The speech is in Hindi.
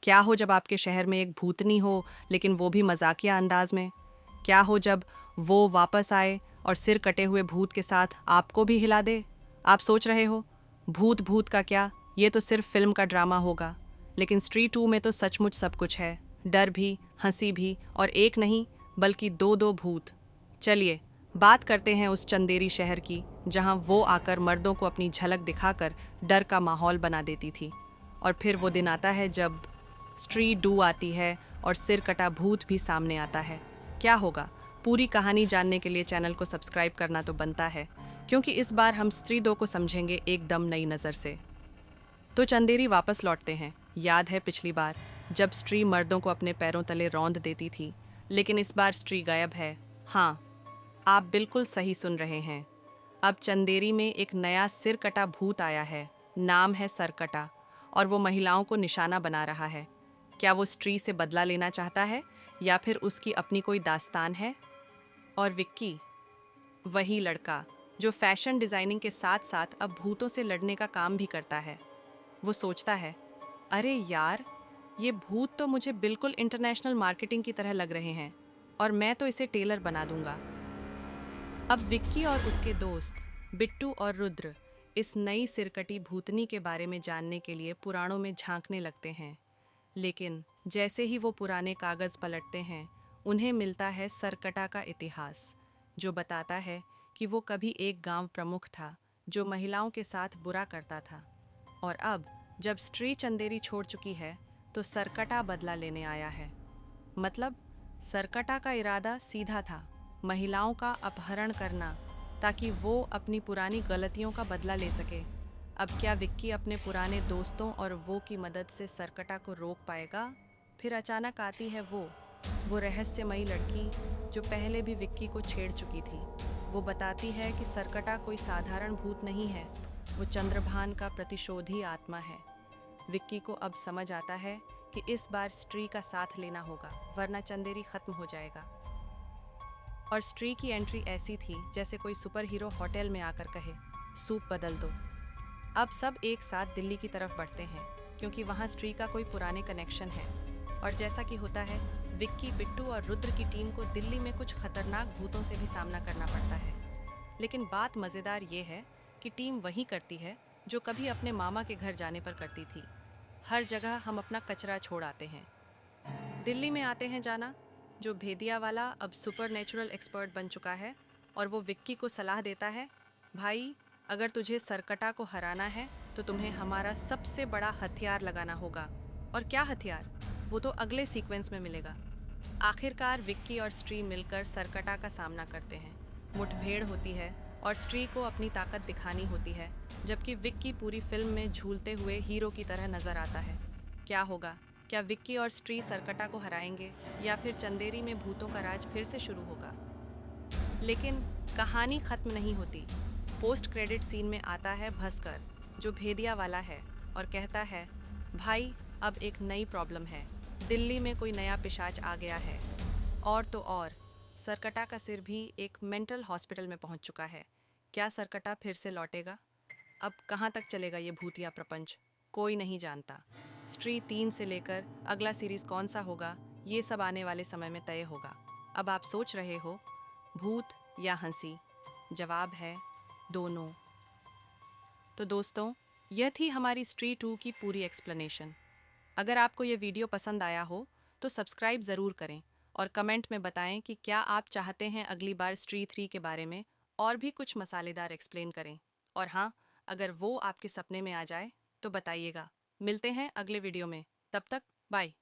क्या हो जब आपके शहर में एक भूतनी हो, लेकिन वो भी मजाकिया अंदाज में? क्या हो जब वो वापस आए और सिर कटे हुए भूत के साथ आपको भी हिला दे? आप सोच रहे हो, भूत भूत का क्या, ये तो सिर्फ फिल्म का ड्रामा होगा। लेकिन स्ट्री 2 में तो सचमुच सब कुछ है। डर भी, हंसी भी, और एक नहीं बल्कि दो दो भूत। चलिए बात करते हैं उस चंदेरी शहर की, जहां वो आकर मर्दों को अपनी झलक दिखाकर डर का माहौल बना देती थी। और फिर वो दिन आता है जब स्ट्री 2 आती है और सिर कटा भूत भी सामने आता है। क्या होगा? पूरी कहानी जानने के लिए चैनल को सब्सक्राइब करना तो बनता है, क्योंकि इस बार हम स्त्री 2 को समझेंगे एकदम नई नज़र से। तो चंदेरी वापस लौटते हैं। याद है पिछली बार जब स्ट्री मर्दों को अपने पैरों तले रौंद देती थी, लेकिन इस बार स्ट्री गायब है। हाँ, आप बिल्कुल सही सुन रहे हैं। अब चंदेरी में एक नया सिर कटा भूत आया है। नाम है सरकटा, और वो महिलाओं को निशाना बना रहा है। क्या वो स्ट्री से बदला लेना चाहता है, या फिर उसकी अपनी कोई दास्तान है? और विक्की, वही लड़का जो फैशन डिजाइनिंग के साथ साथ अब भूतों से लड़ने का काम भी करता है। वो सोचता है, अरे यार, ये भूत तो मुझे बिल्कुल इंटरनेशनल मार्केटिंग की तरह लग रहे हैं, और मैं तो इसे टेलर बना दूंगा। अब विक्की और उसके दोस्त बिट्टू और रुद्र इस नई सिरकटी भूतनी के बारे में जानने के लिए पुराणों में झांकने लगते हैं। लेकिन जैसे ही वो पुराने कागज पलटते हैं, उन्हें मिलता है सरकटा का इतिहास, जो बताता है कि वो कभी एक गांव प्रमुख था जो महिलाओं के साथ बुरा करता था। और अब जब स्ट्री चंदेरी छोड़ चुकी है, तो सरकटा बदला लेने आया है। मतलब सरकटा का इरादा सीधा था, महिलाओं का अपहरण करना, ताकि वो अपनी पुरानी गलतियों का बदला ले सके। अब क्या विक्की अपने पुराने दोस्तों और वो की मदद से सरकटा को रोक पाएगा? फिर अचानक आती है वो रहस्यमयी लड़की जो पहले भी विक्की को छेड़ चुकी थी। वो बताती है कि सरकटा कोई साधारण भूत नहीं है, वो चंद्रभान का प्रतिशोधी आत्मा है। विक्की को अब समझ आता है कि इस बार स्ट्री का साथ लेना होगा, वरना चंदेरी खत्म हो जाएगा। और स्ट्री की एंट्री ऐसी थी जैसे कोई सुपर हीरो होटल में आकर कहे, सूप बदल दो। अब सब एक साथ दिल्ली की तरफ बढ़ते हैं, क्योंकि वहाँ स्ट्री का कोई पुराने कनेक्शन है। और जैसा कि होता है, विक्की, बिट्टू और रुद्र की टीम को दिल्ली में कुछ खतरनाक भूतों से भी सामना करना पड़ता है। लेकिन बात मज़ेदार ये है कि टीम वही करती है जो कभी अपने मामा के घर जाने पर करती थी। हर जगह हम अपना कचरा छोड़ आते हैं। दिल्ली में आते हैं जाना, जो भेदिया वाला अब सुपर नेचुरल एक्सपर्ट बन चुका है, और वो विक्की को सलाह देता है, भाई, अगर तुझे सरकटा को हराना है तो तुम्हें हमारा सबसे बड़ा हथियार लगाना होगा। और क्या हथियार, वो तो अगले सीक्वेंस में मिलेगा। आखिरकार विक्की और स्ट्री मिलकर सरकटा का सामना करते हैं। मुठभेड़ होती है और स्ट्री को अपनी ताकत दिखानी होती है, जबकि विक्की पूरी फिल्म में झूलते हुए हीरो की तरह नजर आता है। क्या होगा? क्या विक्की और स्ट्री सरकटा को हराएंगे, या फिर चंदेरी में भूतों का राज फिर से शुरू होगा? लेकिन कहानी खत्म नहीं होती। पोस्ट क्रेडिट सीन में आता है भस्कर, जो भेदिया वाला है, और कहता है, भाई, अब एक नई प्रॉब्लम है। दिल्ली में कोई नया पिशाच आ गया है। और तो और, सरकटा का सिर भी एक मेंटल हॉस्पिटल में पहुंच चुका है। क्या सरकटा फिर से लौटेगा? अब कहाँ तक चलेगा ये भूतिया प्रपंच, कोई नहीं जानता। स्ट्री 3 से लेकर अगला सीरीज कौन सा होगा, ये सब आने वाले समय में तय होगा। अब आप सोच रहे हो, भूत या हंसी? जवाब है दोनों। तो दोस्तों, यह थी हमारी स्ट्री 2 की पूरी एक्सप्लेनेशन। अगर आपको ये वीडियो पसंद आया हो तो सब्सक्राइब ज़रूर करें, और कमेंट में बताएं कि क्या आप चाहते हैं अगली बार स्ट्री 3 के बारे में और भी कुछ मसालेदार एक्सप्लेन करें। और हाँ, अगर वो आपके सपने में आ जाए तो बताइएगा। मिलते हैं अगले वीडियो में, तब तक बाय।